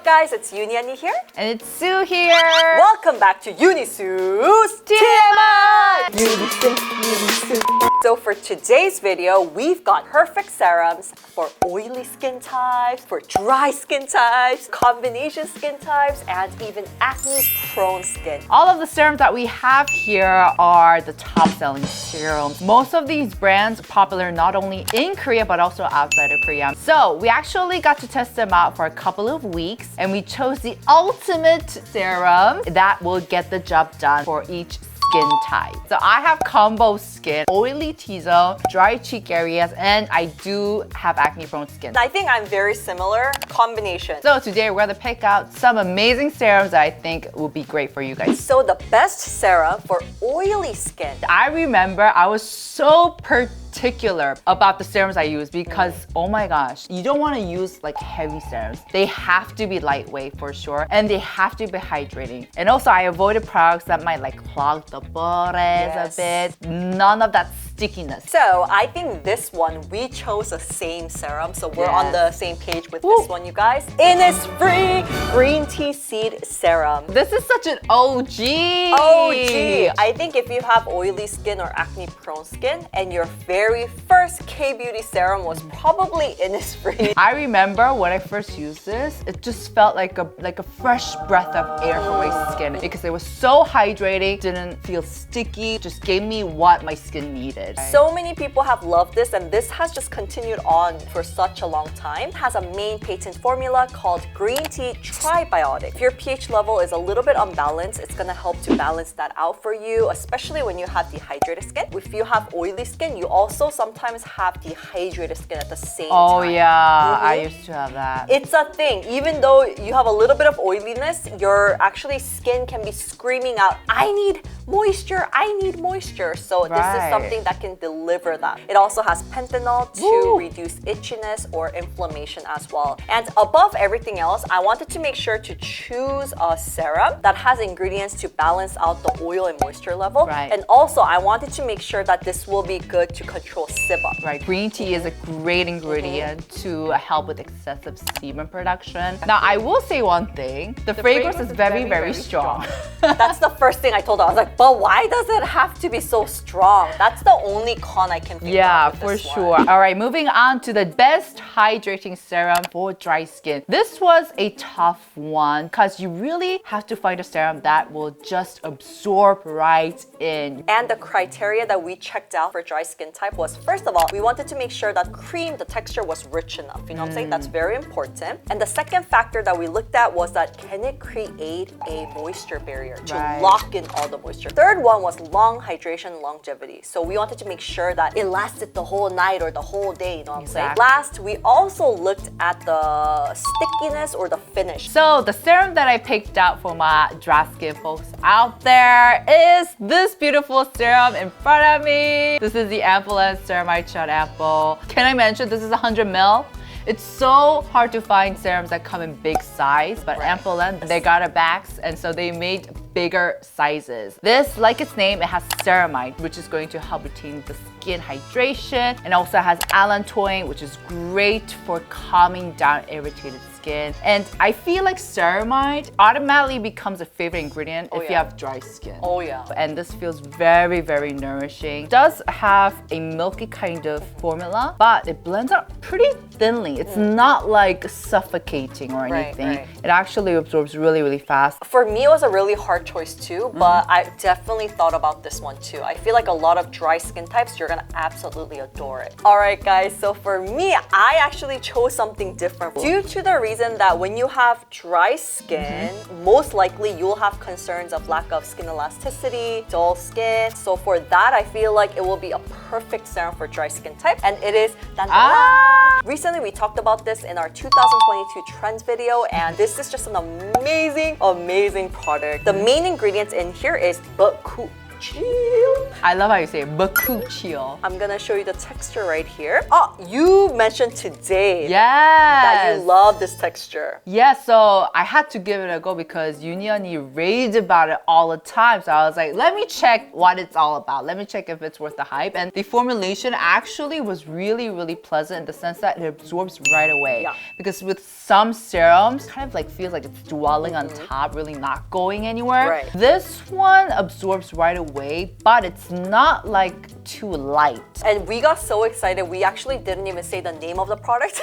up, guys? It's EuniUnni here. And it's Soo here. Welcome back to Eunisoo's TMI! So for today's video, we've got perfect serums for oily skin types, for dry skin types, combination skin types, and even acne-prone skin. All of the serums that we have here are the top-selling serums. Most of these brands are popular not only in Korea, but also outside of Korea. So we actually got to test them out for a couple of weeks, and we chose the ultimate serum that will get the job done for each skin type. So I have combo skin, oily T-zone, dry cheek areas, and I do have acne-prone skin. I think I'm very similar, combination. So today we're gonna pick out some amazing serums that I think will be great for you guys. So the best serum for oily skin. I remember I was so particular about the serums I use because, oh my gosh, you don't want to use like heavy serums. They have to be lightweight for sure, and they have to be hydrating. And also I avoided products that might like clog the pores a bit. None of that stickiness. So I think this one, we chose the same serum, so we're on the same page with this one, you guys. Innisfree Green Tea Seed Serum. This is such an OG. OG. I think if you have oily skin or acne-prone skin and your very first K-beauty serum was probably Innisfree. I remember when I first used this, it just felt like a fresh breath of air for my skin because it was so hydrating, didn't feel sticky, just gave me what my skin needed. So many people have loved this, and this has just continued on for such a long time. It has a main patent formula called Green Tea Tribiotic. If your pH level is a little bit unbalanced, it's gonna help to balance that out for you, especially when you have dehydrated skin. If you have oily skin, you also sometimes have dehydrated skin at the same time. Oh yeah, I used to have that. It's a thing. Even though you have a little bit of oiliness, your actually skin can be screaming out, I need moisture, I need moisture. So this is something that can deliver that. It also has panthenol to reduce itchiness or inflammation as well. And above everything else, I wanted to make sure to choose a serum that has ingredients to balance out the oil and moisture level. And also, I wanted to make sure that this will be good to control sebum. Right, green tea is a great ingredient to help with excessive sebum production. Now, I will say one thing. The fragrance is very, very strong. That's the first thing I told her. I was like, but why does it have to be so strong? That's the only con I can figure out with for this sure. one. All right, moving on to the best hydrating serum for dry skin. This was a tough one because you really have to find a serum that will just absorb right in. And the criteria that we checked out for dry skin type was, first of all, we wanted to make sure that cream, the texture was rich enough. You know what I'm saying? That's very important. And the second factor that we looked at was that can it create a moisture barrier to lock in all the moisture. Third one was long hydration longevity. So we wanted to make sure that it lasted the whole night or the whole day, you know what I'm saying? Last, we also looked at the stickiness or the finish. So the serum that I picked out for my dry skin folks out there is this beautiful serum in front of me. This is the Ampule CeramideShot Ampoule. Can I mention this is 100 ml? It's so hard to find serums that come in big size, but Ampule, they got a backs, and so they made bigger sizes. This, like its name, it has ceramide, which is going to help retain the skin hydration, and also has allantoin, which is great for calming down irritated skin. And I feel like ceramide automatically becomes a favorite ingredient if you have dry skin. Oh yeah. And this feels very, very nourishing. It does have a milky kind of formula, but it blends out pretty thinly. It's not like suffocating or anything. It actually absorbs really, really fast. For me, it was a really hard choice too, but I definitely thought about this one too. I feel like a lot of dry skin types, you're gonna absolutely adore it. All right, guys, so for me, I actually chose something different due to the reason that when you have dry skin, most likely you'll have concerns of lack of skin elasticity, dull skin. So for that, I feel like it will be a perfect serum for dry skin type, and it is Recently, we talked about this in our 2022 trends video, and this is just an amazing, amazing product. The main ingredients in here is Bakuchiol. Bakuchiol. I love how you say it, Bakuchiol. I'm gonna show you the texture right here. Oh, you mentioned today Yes. that you love this texture. Yeah, so I had to give it a go because EuniUnni raved about it all the time. So I was like, let me check what it's all about. Let me check if it's worth the hype. And the formulation actually was really, really pleasant in the sense that it absorbs right away. Yeah. Because with some serums, kind of like feels like it's dwelling on top, really not going anywhere. Right. This one absorbs right away, but it's not like too light. And we got so excited, we actually didn't even say the name of the product.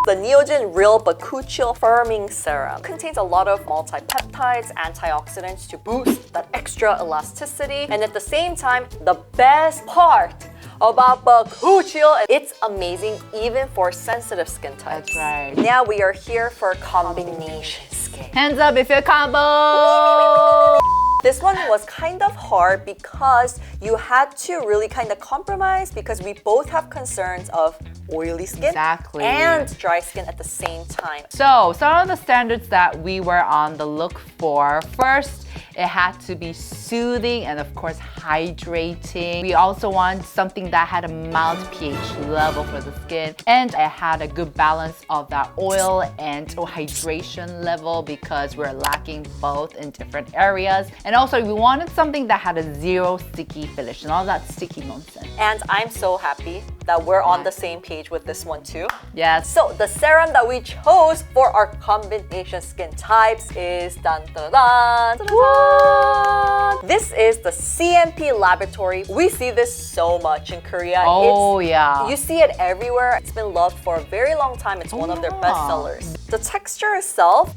The Neogen Real Bakuchiol Firming Serum contains a lot of multi-peptides, antioxidants to boost that extra elasticity. And at the same time, the best part about Bakuchiol, it's amazing even for sensitive skin types. That's right. Now we are here for combination skin. Hands up if you're combo! This one was kind of hard because you had to really kind of compromise because we both have concerns of oily skin Exactly. and dry skin at the same time. So, some of the standards that we were on the look for. First, it had to be soothing and of course hydrating. We also want something that had a mild pH level for the skin, and it had a good balance of that oil and hydration level because we're lacking both in different areas. And also we wanted something that had a zero sticky finish and all that sticky nonsense. And I'm so happy that we're on the same page with this one too. Yes. So the serum that we chose for our combination skin types is dun dun dun, dun, dun, dun. This is the CMP Laboratory. We see this so much in Korea. Oh, yeah. You see it everywhere. It's been loved for a very long time. It's one of their best sellers. The texture itself,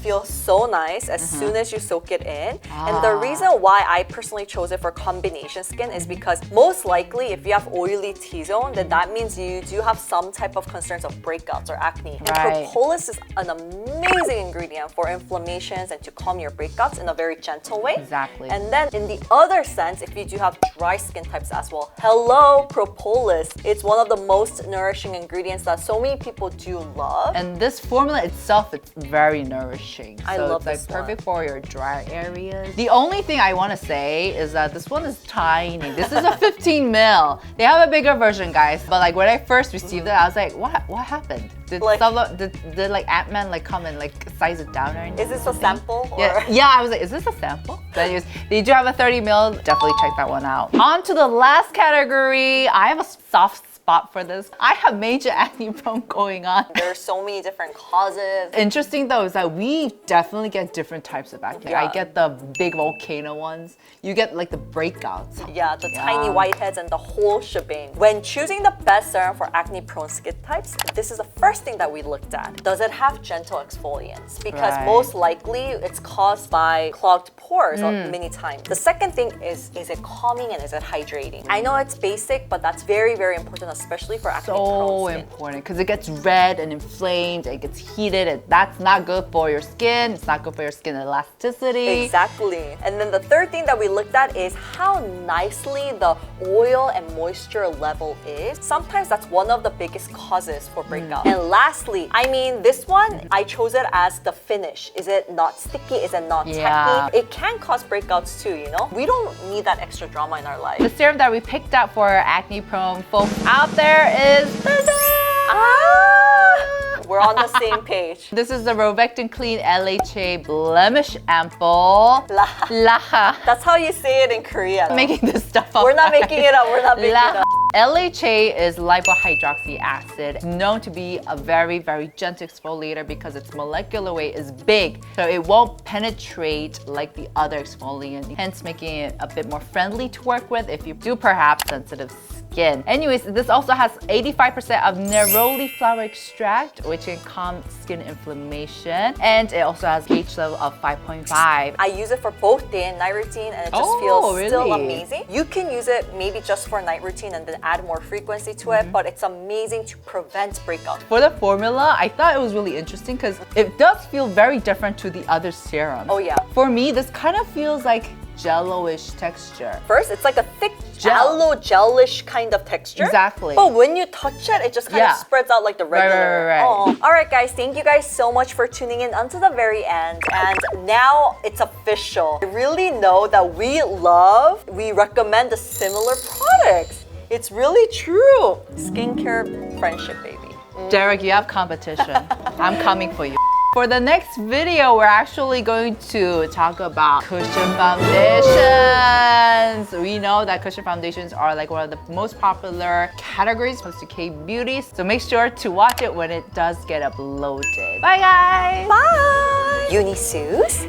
feels so nice as soon as you soak it in. And the reason why I personally chose it for combination skin is because most likely if you have oily T-zone, then that means you do have some type of concerns of breakouts or acne. And Right. Propolis is an amazing ingredient for inflammations and to calm your breakouts in a very gentle way. Exactly. And then in the other sense, if you do have dry skin types as well, hello Propolis. It's one of the most nourishing ingredients that so many people do love. And this formula itself, it's very nourishing. I so love it's like this one. perfect for your dry areas. The only thing I want to say is that this one is tiny. This is a 15 ml. They have a bigger version, guys. But like when I first received it, I was like, what happened? Did Like- did like Ant-Man like come and like size it down or anything? Is this a sample? Or? Yeah, I was like, is this a sample? But anyways, they do have a 30 ml. Definitely check that one out. On to the last category. I have a soft spot for this. I have major acne prone going on. There are so many different causes. Interesting though is that we definitely get different types of acne. I Yeah. get the big volcano ones. You get like the breakouts. Yeah, the tiny whiteheads and the whole shebang. When choosing the best serum for acne-prone skin types, this is the first thing that we looked at. Does it have gentle exfoliants? Because Right. most likely it's caused by clogged pores many times. The second thing is it calming and is it hydrating? I know it's basic, but that's very, very important, especially for acne-prone So skin. important because it gets red and inflamed, it gets heated, and that's not good for your skin. It's not good for your skin elasticity. Exactly. And then the third thing that we looked at is how nicely the oil and moisture level is. Sometimes that's one of the biggest causes for breakout. And lastly, I mean, this one, I chose it as the finish. Is it not sticky? Is it not Yeah. tacky? It can cause breakouts too, you know? We don't need that extra drama in our life. The serum that we picked out for acne prone folks out there is We're on the same page. This is the Rovectin Clean LHA Blemish Ampoule. Laha. That's how you say it in Korea. Making this stuff up. We're not making it up. We're not making it up. LHA is lipohydroxy acid, known to be a very, very gentle exfoliator because its molecular weight is big, so it won't penetrate like the other exfoliant, hence making it a bit more friendly to work with if you do perhaps sensitive skin. Anyways, this also has 85% of neroli flower extract, which can calm skin inflammation, and it also has pH level of 5.5. I use it for both day and night routine, and it just feels still really? amazing. You can use it maybe just for night routine and then add more frequency to it, but it's amazing to prevent breakout. For the formula, I thought it was really interesting because it does feel very different to the other serums. Oh, yeah. For me, this kind of feels like jello-ish texture. First, it's like a thick Gel. aloe gelish kind of texture. Exactly. But when you touch it, it just kind Yeah. of spreads out like the regular. Right. Oh. All right, guys. Thank you guys so much for tuning in until the very end. And now it's official. I really know that we recommend the similar products. It's really true. Skincare friendship, baby. Derek, you have competition. I'm coming for you. For the next video, we're actually going to talk about cushion foundations. We know that cushion foundations are like one of the most popular categories when it comes to K-beauty. So make sure to watch it when it does get uploaded. Bye, guys. Bye. Eunisoo's